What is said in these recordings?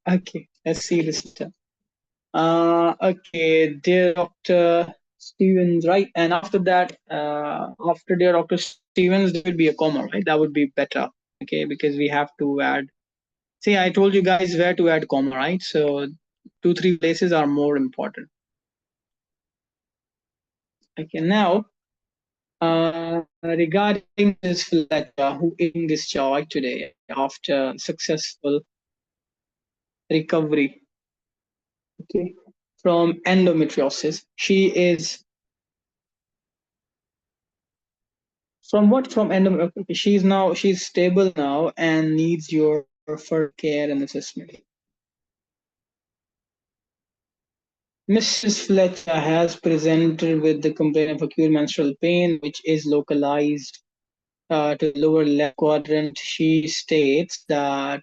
Okay, let's see this. Okay, dear Dr. Stevens, right? And after that, after dear Dr. Stevens, there would be a comma, right? That would be better. Okay, because we have to add. See, I told you guys where to add comma, right? So 2-3 places are more important. Okay, now regarding Ms. Fletcher, who is discharged today after successful recovery, okay, from endometriosis, she is from what? From endometriosis. She's stable now and needs your further care and assessment. Mrs. Fletcher has presented with the complaint of acute menstrual pain, which is localized to the lower left quadrant. She states that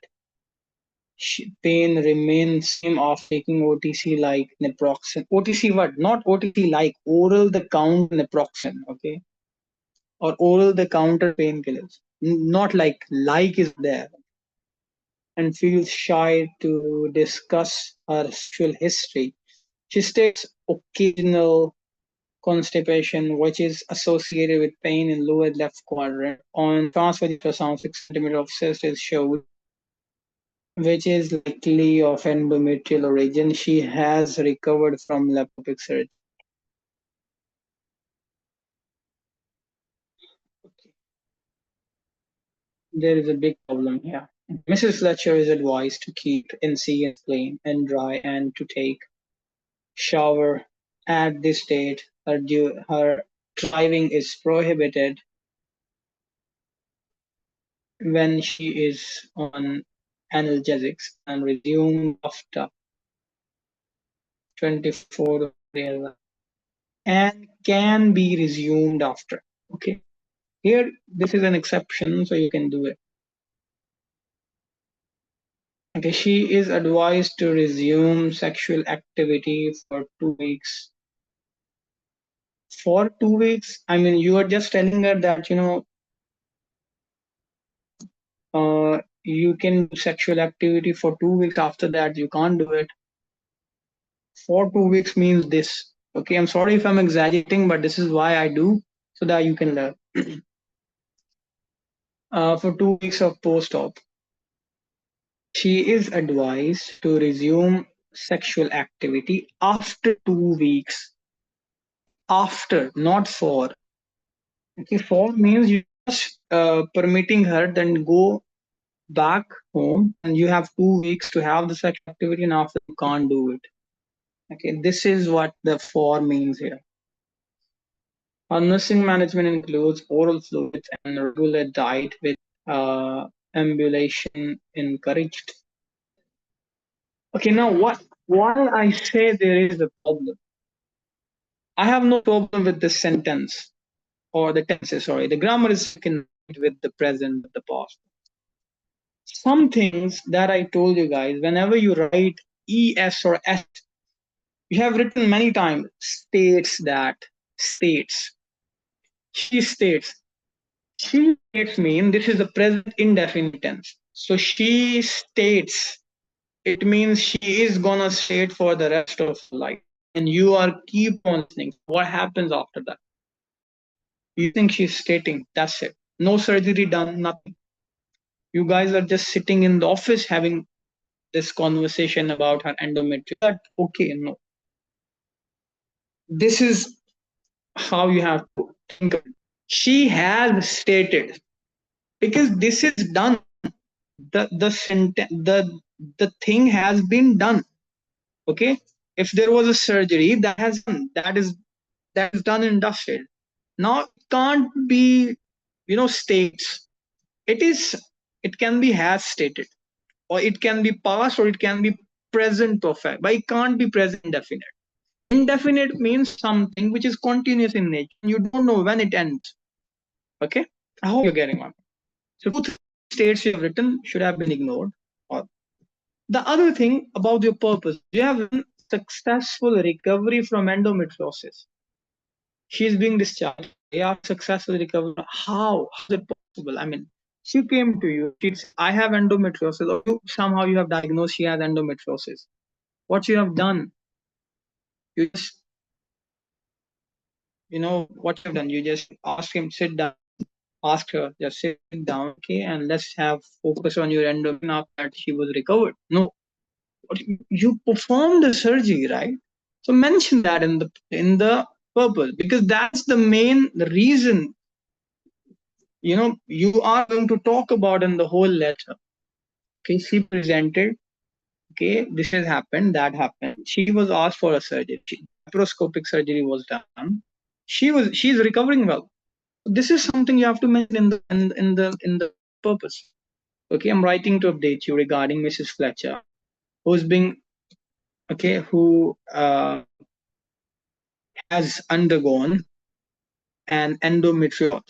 pain remains same after taking OTC like naproxen. OTC what? Not OTC like, oral the count naproxen, okay? Or oral the counter painkillers. Not like is there. And feels shy to discuss her sexual history. She states occasional constipation, which is associated with pain in lower left quadrant. On transfer ultrasound, 6 centimeter of cyst is shown, which is likely of endometrial origin. She has recovered from laparoscopic surgery. Okay. There is a big problem here. Mrs. Fletcher is advised to keep NC clean and dry and to take shower at this date. Her driving is prohibited when she is on analgesics and resumed after 24 days and can be resumed after. Okay. Here, this is an exception, so you can do it. Okay, she is advised to resume sexual activity for 2 weeks. For 2 weeks, I mean, you are just telling her that, you can do sexual activity for 2 weeks. After that, you can't do it. For 2 weeks means this. Okay, I'm sorry if I'm exaggerating, but this is why I do, so that you can learn. For 2 weeks of post-op, she is advised to resume sexual activity after 2 weeks. After, not for. Okay, for means you just permitting her then go back home and you have 2 weeks to have the sexual activity and after you can't do it. Okay, this is what the for means here. Our nursing management includes oral fluids and regular diet with ambulation encouraged. Okay, now why I say there is a problem? I have no problem with the sentence or the tenses, sorry. The grammar is with the present, with the past. Some things that I told you guys, whenever you write ES or S, you have written many times, states that, states. She states. She states mean this is the present indefinite tense. So she states, it means she is gonna state for the rest of life. And you are keep on listening. What happens after that? You think she's stating, that's it. No surgery done, nothing. You guys are just sitting in the office having this conversation about her endometrium. But okay, no. This is how you have to think of it. She has stated, because this is done. The thing has been done. Okay. If there was a surgery that has done, that is done and dusted. Now it can't be, states. It can be has stated, or it can be past, or it can be present perfect, but it can't be present indefinite. Indefinite means something which is continuous in nature. You don't know when it ends. Okay, I hope you're getting one. So both states you have written should have been ignored. Or the other thing about your purpose, you have successful recovery from endometriosis. She is being discharged. They are successfully recovered. How is it possible? I mean, she came to you, she'd say, I have endometriosis, or somehow you have diagnosed she has endometriosis. What you have done, you just, what you've done, you just ask him, sit down, ask her, just sit down, okay, and let's have focus on your endometrium. After that, she was recovered. No, you performed the surgery, right? So mention that in the purpose, because that's the main reason, you are going to talk about in the whole letter. Okay, she presented, okay, this has happened, that happened. She was asked for a surgery. Laparoscopic surgery was done. She's recovering well. This is something you have to mention in the purpose. Okay, I'm writing to update you regarding Mrs. Fletcher, who's being who has undergone an endometrial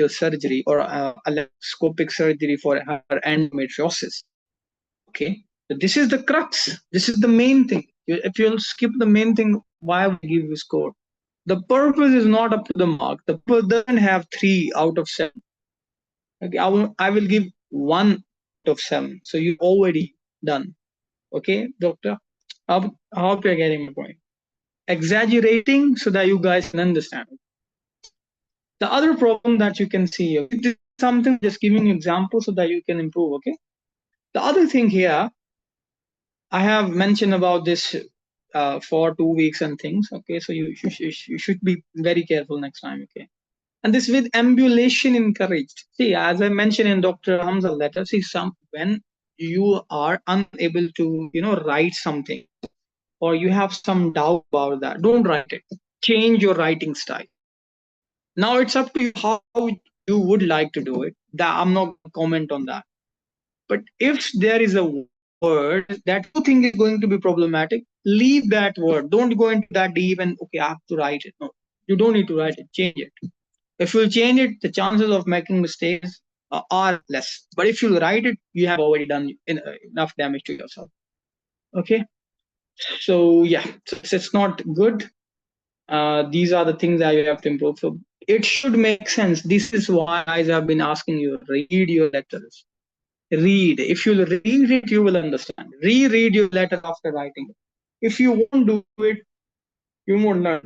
surgery or a laparoscopic surgery for her endometriosis. Okay, so this is the crux. This is the main thing. If you'll skip the main thing, why would I give you score? The purpose is not up to the mark. The purpose doesn't have 3 out of 7. Okay, I will give 1 out of 7. So you've already done. Okay, doctor. I hope you're getting my point. Exaggerating so that you guys can understand. The other problem that you can see here, this is something just giving examples so that you can improve. Okay. The other thing here, I have mentioned about this for 2 weeks and things. Okay, so you should be very careful next time. Okay, and this with ambulation encouraged. See, as I mentioned in Dr. Hamza's letter, see, when you are unable to write something, or you have some doubt about that, don't write it. Change your writing style. Now it's up to you how you would like to do it. That I'm not going to comment on that. But if there is a word that you think is going to be problematic, leave that word. Don't go into that deep and okay, I have to write it. No, you don't need to write it. Change it. If you change it, the chances of making mistakes are less. But if you write it, you have already done enough damage to yourself. Okay. So yeah, it's not good. These are the things that you have to improve. So it should make sense. This is why I have been asking you, read your letters. Read. If you read it, you will understand. Reread your letter after writing it. If you won't do it, you won't learn.